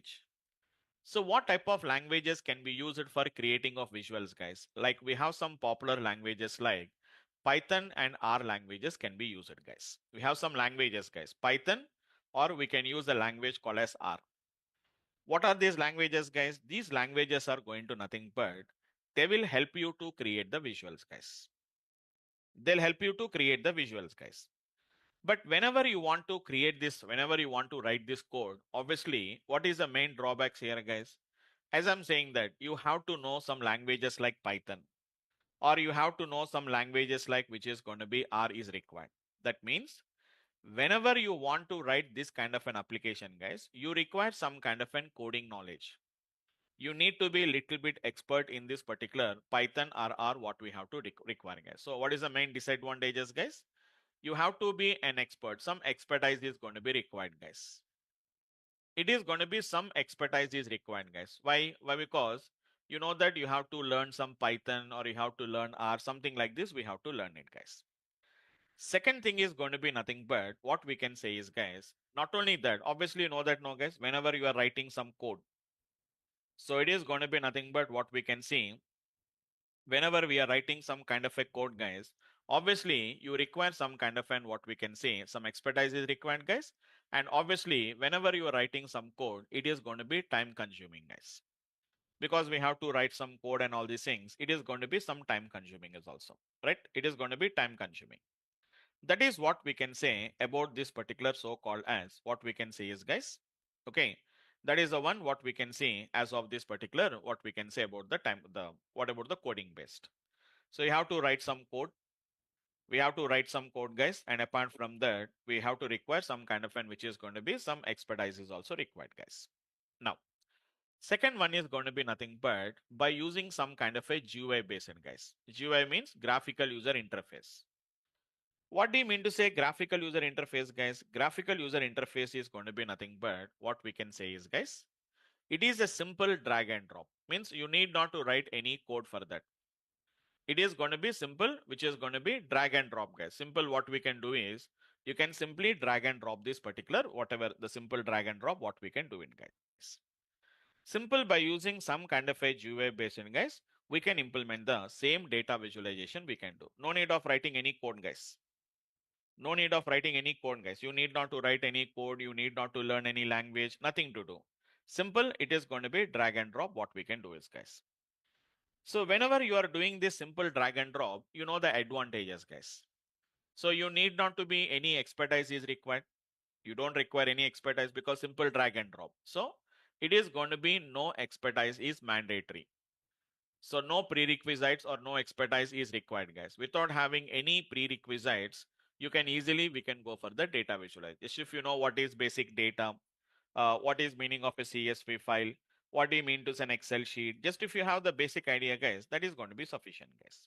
language. So what type of languages can be used for creating of visuals, guys? Like we have some popular languages like Python and R languages can be used, guys. We have some languages, guys, Python, or we can use a language called as R. What are these languages, guys? These languages are going to nothing but they will help you to create the visuals, guys. They'll help you to create the visuals, guys. But whenever you want to create this, whenever you want to write this code, obviously, what is the main drawbacks here, guys? As I'm saying that you have to know some languages like Python, or you have to know some languages like which is going to be R is required. That means whenever you want to write this kind of an application, guys, you require some kind of an coding knowledge. You need to be a little bit expert in this particular Python or R what we have to require, guys. So what is the main disadvantages, guys? You have to be an expert. Some expertise is going to be required, guys. It is going to be some expertise is required, guys. Why? Because you know that you have to learn some Python or you have to learn R, something like this. We have to learn it, guys. Second thing is going to be nothing but what we can say is, guys, not only that, obviously you know that, no, guys, whenever you are writing some code, so it is going to be nothing but what we can see whenever we are writing some kind of a code, guys. Obviously you require some kind of an what we can say some expertise is required, guys. And obviously whenever you are writing some code, it is going to be time consuming, guys, because we have to write some code and all these things. It is going to be some time consuming as also, right? It is going to be time consuming. That is what we can say about this particular so called as what we can say is, guys, okay, that is the one what we can see as of this particular what we can say about the time, the what about the coding based. So you have to write some code. We have to write some code, guys, and apart from that we have to require some kind of an which is going to be some expertise is also required, guys. Now second one is going to be nothing but by using some kind of a GUI based, guys. GUI means graphical user interface. What do you mean to say graphical user interface, guys? Graphical user interface is going to be nothing but what we can say is, guys, it is a simple drag and drop. Means you need not to write any code for that. It is going to be simple, which is going to be drag and drop, guys. Simple, what we can do is you can simply drag and drop this particular, whatever the simple drag and drop, what we can do it, guys. Simple by using some kind of a GUI based in, guys, we can implement the same data visualization we can do. No need of writing any code, guys. No need of writing any code, guys. You need not to write any code. You need not to learn any language, nothing to do. Simple, it is going to be drag and drop. What we can do is, guys. So whenever you are doing this simple drag and drop, you know the advantages, guys. So you need not to be any expertise is required. You don't require any expertise because simple drag and drop. So it is going to be no expertise is mandatory. So no prerequisites or no expertise is required, guys. Without having any prerequisites, you can easily, we can go for the data visualization. If you know what is basic data, what is meaning of a CSV file, what do you mean to an Excel sheet, just if you have the basic idea, guys, that is going to be sufficient, guys.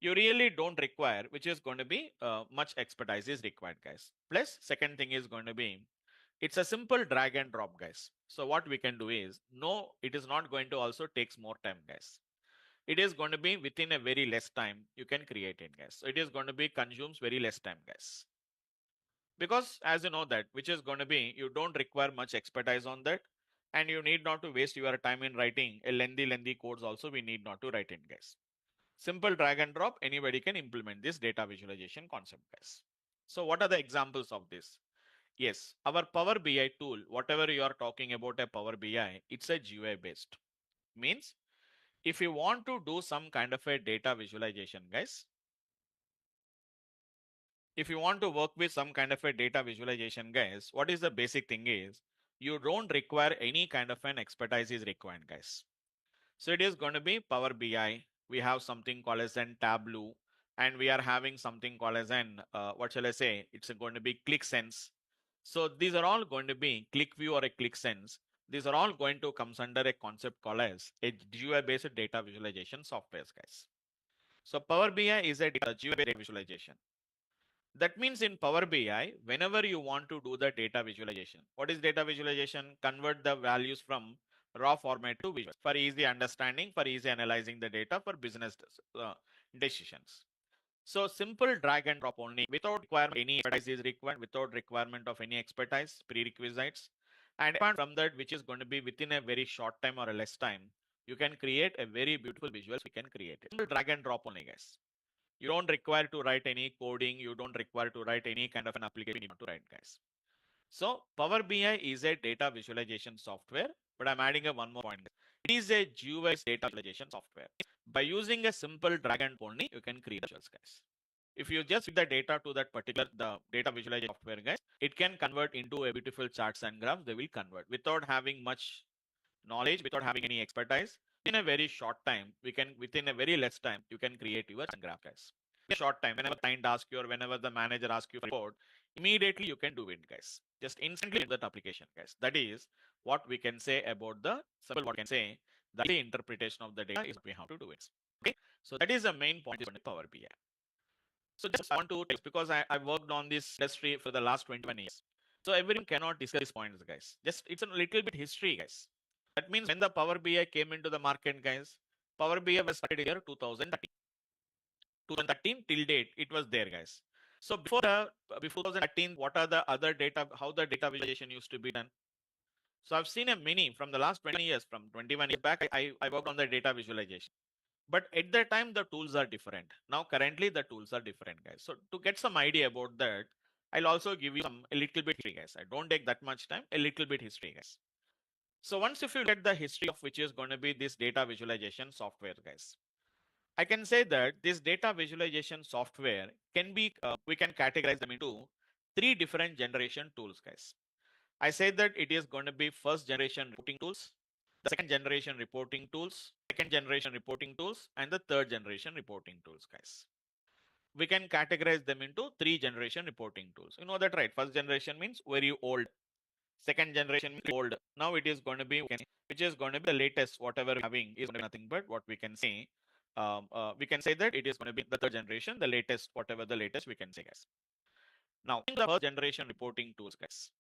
You really don't require, which is going to be much expertise is required, guys. Plus second thing is going to be, it's a simple drag and drop, guys. So what we can do is, no, it is not going to also takes more time, guys. It is going to be within a very less time you can create it, guys. So it is going to be consumes very less time, guys, because as you know that which is going to be you don't require much expertise on that, and you need not to waste your time in writing a lengthy codes also. We need not to write it, guys. Simple drag and drop, anybody can implement this data visualization concept, guys. So what are the examples of this? Yes, our Power BI tool, whatever you are talking about a Power BI, it's a GUI based. Means if you want to do some kind of a data visualization, guys, if you want to work with some kind of a data visualization, guys, what is the basic thing is you don't require any kind of an expertise is required, guys. So it is going to be Power BI. We have something called as an Tableau, and we are having something called as an what shall I say? It's going to be ClickSense. So these are all going to be ClickView or a ClickSense. These are all going to comes under a concept called as a GUI-based data visualization software, guys. So Power BI is a GUI-based visualization. That means in Power BI, whenever you want to do the data visualization, what is data visualization? Convert the values from raw format to visual for easy understanding, for easy analyzing the data for business decisions. So simple drag and drop only without requirement any expertise is required, without requirement of any expertise, prerequisites. And apart from that, which is going to be within a very short time or a less time, you can create a very beautiful visuals. We can create it. Simple drag and drop only, guys. You don't require to write any coding. You don't require to write any kind of an application you want to write, guys. So Power BI is a data visualization software, but I'm adding a one more point. It is a GUI data visualization software. By using a simple drag and only, you can create visuals, guys. If you just feed the data to that particular the data visualization software, guys, it can convert into a beautiful charts and graphs. They will convert without having much knowledge, without having any expertise. In a very short time, we can within a very less time, you can create your graph, guys. In a short time, whenever client asks you or whenever the manager asks you for report, immediately you can do it, guys. Just instantly in that application, guys. That is what we can say about the simple. What we can say that the interpretation of the data is what we have to do it. Okay, so that is the main point is on the Power BI. So just want to tell because I worked on this industry for the last 21 years. So everyone cannot discuss these points, guys. Just it's a little bit history, guys. That means when the Power BI came into the market, guys, Power BI was started in year 2013. 2013 till date, it was there, guys. So before 2013, what are the other data, how the data visualization used to be done? So I've seen a many from the last 20 years, from 21 years back, I worked on the data visualization. But at that time, the tools are different. Now, currently, the tools are different, guys. So to get some idea about that, I'll also give you a little bit history, guys. I don't take that much time, a little bit history, guys. So once if you get the history of which is going to be this data visualization software, guys, I can say that this data visualization software can be, we can categorize them into three different generation tools, guys. I say that it is going to be first generation reporting tools, the second generation reporting tools, second generation reporting tools, and the third generation reporting tools, guys. We can categorize them into three generation reporting tools. You know that, right? First generation means very old. Second generation means old. Now it is going to be, which is going to be the latest, whatever we're having is nothing but what we can say. We can say that it is going to be the third generation, the latest, whatever the latest we can say, guys. Now, in the first generation reporting tools, guys,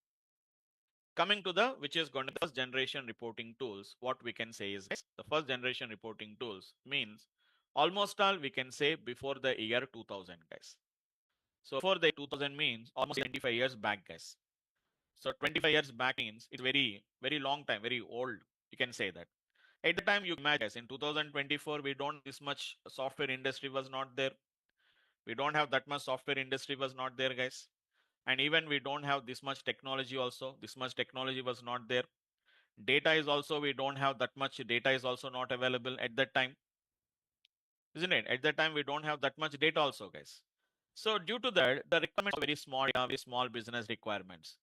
coming to the which is going to be first generation reporting tools, what we can say is the first generation reporting tools means almost all we can say before the year 2000, guys. So before the 2000 means almost 25 years back, guys. So 25 years back means it's very long time, very old. You can say that. At the time you imagine, guys, in 2024 we don't this much software industry was not there. We don't have that much software industry was not there, guys. And even we don't have this much technology also. This much technology was not there. Data is also, we don't have that much data is also not available at that time, isn't it? At that time we don't have that much data also, guys. So due to that, the requirements are very small, very small business requirements.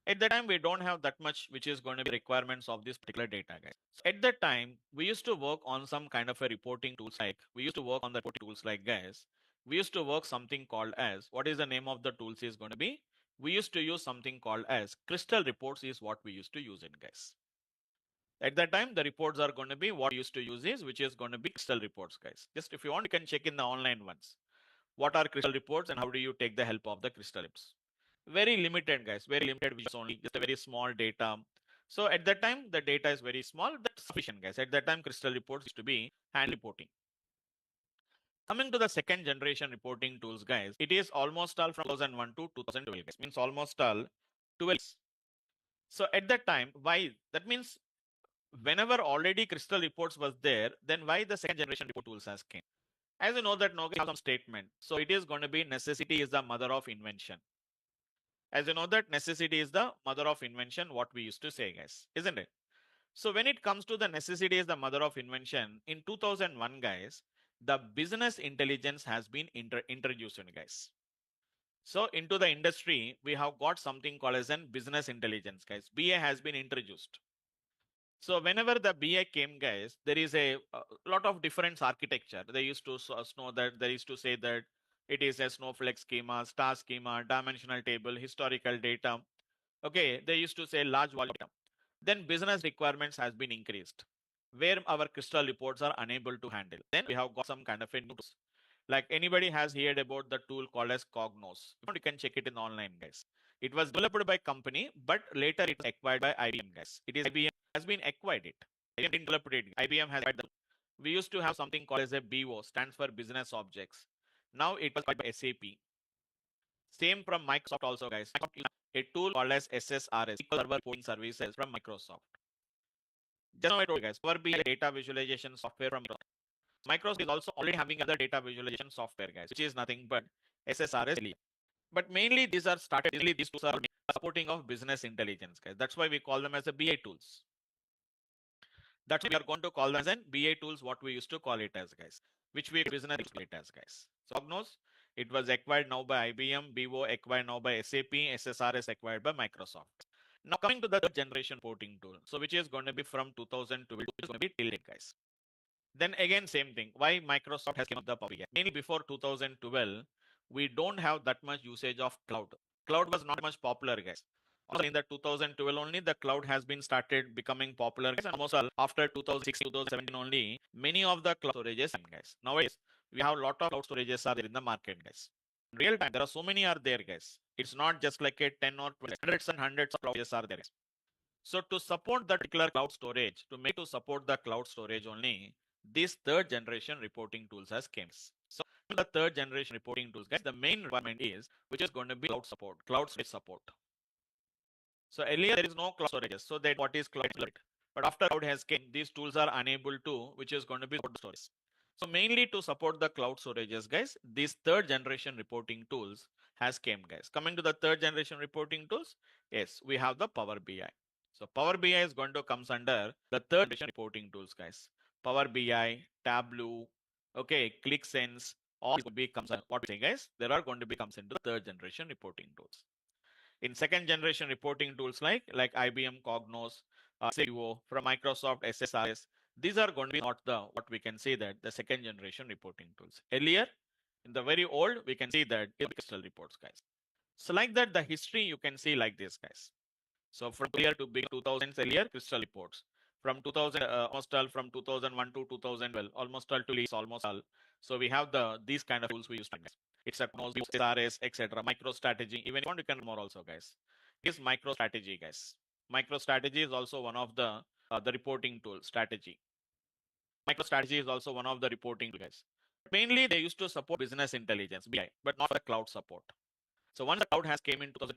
At that time we don't have that much which is going to be requirements of this particular data, guys. So at that time we used to work on some kind of a reporting tools, like we used to work on the reporting tools like, guys, we used to work something called as, what is the name of the tools is going to be, we used to use something called as crystal reports is what we used to use it, guys. At that time, the reports are going to be what you used to use is, which is going to be crystal reports, guys. Just if you want, you can check in the online ones. What are crystal reports and how do you take the help of the crystal reports? Very limited, guys. Very limited, which is only just a very small data. So at that time, the data is very small. That's sufficient, guys. At that time, crystal reports used to be hand reporting. Coming to the second generation reporting tools, guys, it is almost all from 2001 to 2012, guys. Means almost all 12. So at that time, why? That means whenever already crystal reports was there, then why the second generation report tools has came? As you know that now have some statement. So it is going to be necessity is the mother of invention. As you know that necessity is the mother of invention, what we used to say, guys, isn't it? So when it comes to the necessity is the mother of invention, in 2001, guys, the business intelligence has been introduced, guys. So into the industry, we have got something called as an business intelligence, guys. BA has been introduced. So whenever the BI came, guys, there is a lot of different architecture. They used to know that they used to say that it is a snowflake schema, star schema, dimensional table, historical data. Okay, they used to say large volume data. Then business requirements has been increased, where our crystal reports are unable to handle. Then we have got some kind of a news. Like anybody has heard about the tool called as Cognos. You can check it in online, guys. It was developed by company, but later it was acquired by IBM, guys. It is IBM has been acquired it. IBM didn't develop it. IBM has acquired the. We used to have something called as a BO, stands for Business Objects. Now it was acquired by SAP. Same from Microsoft also, guys. a tool called as SSRS, SQL Server Reporting Services from Microsoft. Just now I told you guys, Power BI data visualization software from Microsoft. Microsoft is also already having other data visualization software, guys, which is nothing but SSRS. But mainly these are started, mainly these tools are supporting of business intelligence, guys. That's why we call them as a BI tools. That's why we are going to call them as an BI tools, what we used to call it as, guys, which we business call it as, guys. So Cognos, it was acquired now by IBM, BO acquired now by SAP, SSRS acquired by Microsoft. Now coming to the third generation reporting tool, so which is going to be from 2012, is going to be till date, guys. Then again, same thing. Why Microsoft has came up the Power BI? Mainly before 2012, we don't have that much usage of cloud. Cloud was not much popular, guys. Also in the 2012 only, the cloud has been started becoming popular, guys. And almost all after 2016, 2017 only, many of the cloud storages, guys. Nowadays, we have a lot of cloud storages are there in the market, guys. In real time, there are so many are there, guys. It's not just like a 10 or 20, hundreds and hundreds of cloud storages are there, guys. So to support that particular cloud storage, to make to support the cloud storage only, this third generation reporting tools has came. So the third generation reporting tools, guys, the main requirement is which is going to be cloud support, cloud storage support. So earlier there is no cloud storage, so that what is cloud storage? But after cloud has came, these tools are unable to, which is going to be support storage. So mainly to support the cloud storages, guys, these third generation reporting tools has came, guys. Coming to the third generation reporting tools, yes, we have the Power BI. So Power BI is going to comes under the third generation reporting tools, guys. Power BI, Tableau, okay, ClickSense, all will be comes what we say, guys. There are going to be comes into the third generation reporting tools. In second generation reporting tools like IBM Cognos, SAO from Microsoft SSRS, these are going to be not the what we can say that the second generation reporting tools. Earlier, in the very old, we can see that crystal reports, guys. So like that, the history you can see like this, guys. So from earlier to big 2000s earlier crystal reports. From 2000 almost all from 2001 to 2012 almost all to lease almost all. So we have these kind of tools we use to guys. It's a SRS etc. Micro strategy. Even if you want you can more also guys. This micro strategy guys. Micro strategy is also one of the reporting tool strategy. Micro strategy is also one of the reporting guys. Mainly they used to support business intelligence BI, but not the cloud support. So once the cloud has came in 2012